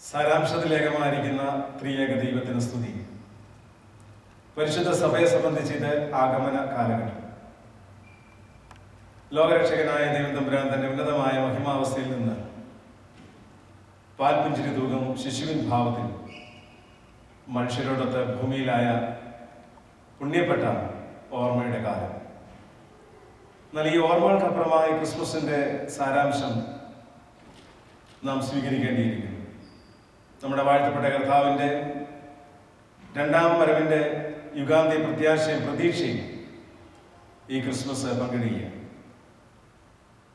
സാരാംശത്തിലേകമായിരിക്കുന്ന ത്രിയേക ദൈവത്തിന് സ്തുതി. പരിശുദ്ധ സഭയെ സംബന്ധിച്ച് ഇത് ആഗമന കാലഘട്ടം. ലോകരക്ഷകനായ ദൈവം തമ്പുരാൻ തന്റെ ഉന്നതമായ മഹിമാവസ്ഥയിൽ നിന്ന് പാൽപുഞ്ചിരി തൂകം ശിശുവിൻ ഭാവത്തിൽ മനുഷ്യരോടൊത്ത് ഭൂമിയിലായ പുണ്യപ്പെട്ട ഓർമ്മയുടെ കാലം. എന്നാൽ ഈ ഓർമ്മകൾക്കപ്പുറമായി ക്രിസ്മസിന്റെ സാരാംശം നാം സ്വീകരിക്കേണ്ടിയിരിക്കുന്നു. നമ്മുടെ വാഴ്ത്തപ്പെട്ട കർത്താവിൻ്റെ രണ്ടാം വരവിൻ്റെ യുഗാന്ത്യ പ്രത്യാശയും പ്രതീക്ഷയും ഈ ക്രിസ്മസ് പങ്കിടുകയാണ്.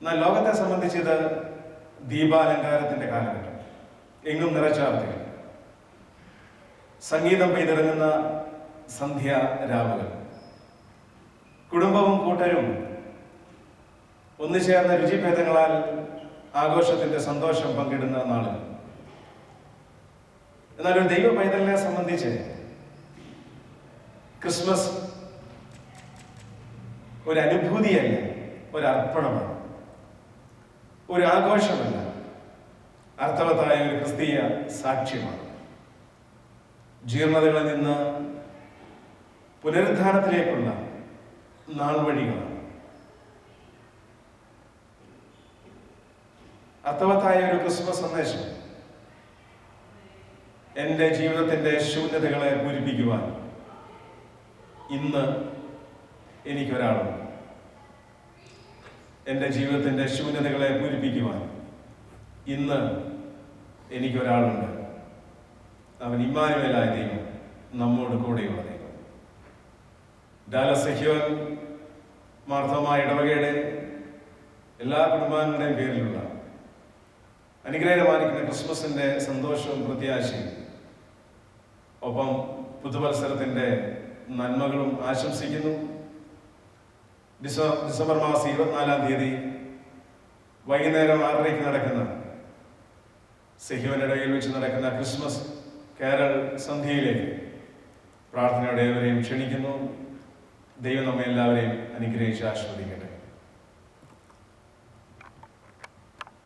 എന്നാൽ ലോകത്തെ സംബന്ധിച്ച് ഇത് ദീപാലങ്കാരത്തിന്റെ കാലഘട്ടം. എങ്ങും നിറച്ചാർത്തുകൾ, സംഗീതം പെയ്തിറങ്ങുന്ന സന്ധ്യ രാവുകൾ, കുടുംബവും കൂട്ടരും ഒന്നുചേർന്ന രുചിഭേദങ്ങളാൽ ആഘോഷത്തിന്റെ സന്തോഷം പങ്കിടുന്ന നാളുകൾ. എന്നാൽ ഒരു ദൈവ പൈതലിനെ സംബന്ധിച്ച് ക്രിസ്മസ് ഒരു അനുഭൂതിയല്ല, ഒരു അർപ്പണമാണ്, ഒരു ആഘോഷമല്ല, അർത്ഥവത്തായ ഒരു ക്രിസ്തീയ സാക്ഷ്യമാണ്. ജീർണതകളിൽ നിന്ന് പുനരുദ്ധാനത്തിലേക്കുള്ള നാൾവഴികളാണ്. അർത്ഥവത്തായ ഒരു ക്രിസ്മസ് സന്ദേശം എൻ്റെ ജീവിതത്തിൻ്റെ ശൂന്യതകളെ പൂരിപ്പിക്കുവാൻ ഇന്ന് എനിക്കൊരാളുണ്ട്. എൻ്റെ ജീവിതത്തിൻ്റെ ശൂന്യതകളെ പൂരിപ്പിക്കുവാൻ ഇന്ന് എനിക്കൊരാളുണ്ട്. അവൻ ഇമ്മാനുവേലായ ദൈവം, നമ്മോട് കൂടെയുള്ള ദൈവം. ഡാലസ് സെഹ്യോൻ മാർത്തോമാ ഇടവകയുടെ എല്ലാ കുടുംബാംഗങ്ങളുടെയും പേരിലുള്ള അനുഗ്രഹമായിരിക്കുന്ന ക്രിസ്മസിന്റെ സന്തോഷവും പ്രത്യാശയും ഒപ്പം പുതുവത്സരത്തിന്റെ നന്മകളും ആശംസിക്കുന്നു. ഡിസംബർ മാസം 24-ാം തീയതി വൈകുന്നേരം 6:30 നടക്കുന്ന സെഹ്യോനിടയിൽ വെച്ച് നടക്കുന്ന ക്രിസ്മസ് കേരൾ സന്ധ്യയിലേക്ക് പ്രാർത്ഥനയോടെ ഏവരെയും ക്ഷണിക്കുന്നു. ദൈവം നമ്മെ എല്ലാവരെയും അനുഗ്രഹിച്ച് ആസ്വദിക്കട്ടെ.